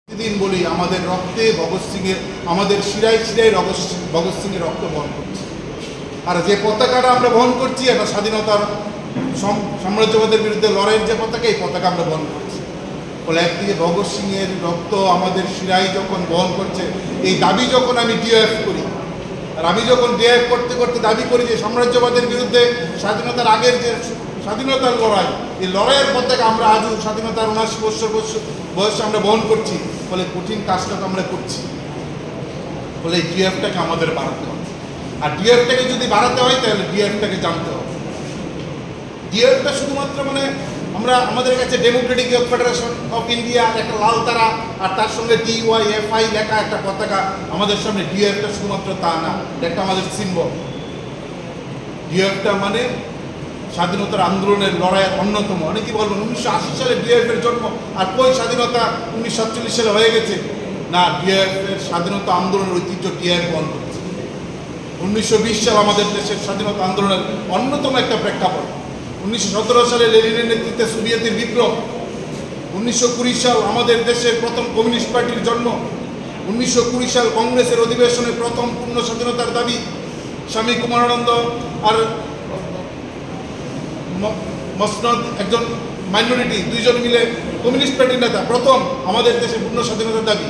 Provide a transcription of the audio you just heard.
প্রতিদিন বলি আমাদের রক্তে ভগৎ সিংয়ের, আমাদের শিরায় শিরায় ভগৎ সিংয়ের রক্ত বহন করছি। আর যে পতাকাটা আমরা বহন করছি এটা স্বাধীনতার সাম্রাজ্যবাদের বিরুদ্ধে লড়াইয়ের যে পতাকা, এই পতাকা আমরা বহন করছি। ফলে একদিকে ভগৎ সিংয়ের রক্ত আমাদের শিরায় যখন বহন করছে, এই দাবি যখন আমি ডিএফ করি, আর আমি যখন ডিএফ করতে করতে দাবি করি যে সাম্রাজ্যবাদের বিরুদ্ধে স্বাধীনতার আগের যে স্বাধীনতার লড়াই, এই লড়াইয়ের পতাকা আমরা আজও স্বাধীনতার ৭৯ বছর বয়সে আমরা বহন করছি। ফলে কঠিন কাজটা তো আমরা করছি। ফলে এই ডিএফটাকে আমাদের বাড়াতে হবে। আর ডিএফটাকে যদি বাড়াতে হয় তাহলে ডিএফটাকে জানতে হবে। ডিএফটা শুধুমাত্র আমরা আমাদের কাছে Democratic youth federation of India একটা লাল তারা আর তার সঙ্গে DYFI লেখা একটা পতাকা আমাদের সামনে। ডিএফটা শুধুমাত্র তা না, একটা আমাদের সিম্বল। ডিএফটা স্বাধীনতার আন্দোলনের লড়াইয়ের অন্যতম। অনেকেই বলবেন 1980 সালে ডিএফের জন্ম, আর কই স্বাধীনতা 1947 সালে হয়ে গেছে। না, ডিএফের স্বাধীনতা আন্দোলনের ঐতিহ্য ডিএফ বহন করছে। 1920 সাল আমাদের দেশের স্বাধীনতা আন্দোলনের অন্যতম একটা প্রেক্ষাপট। 1917 সালে লেনিনের নেতৃত্বে সোভিয়েতের বিপ্লব। 1920 সাল আমাদের দেশের প্রথম কমিউনিস্ট পার্টির জন্ম। 1920 সাল কংগ্রেসের অধিবেশনে প্রথম পূর্ণ স্বাধীনতার দাবি। স্বামী কুমারানন্দ আর মসনদ, একজন মাইনরিটি, দুইজন মিলে কমিউনিস্ট পার্টির নেতা, প্রথম আমাদের দেশে পূর্ণ স্বাধীনতার দাবি।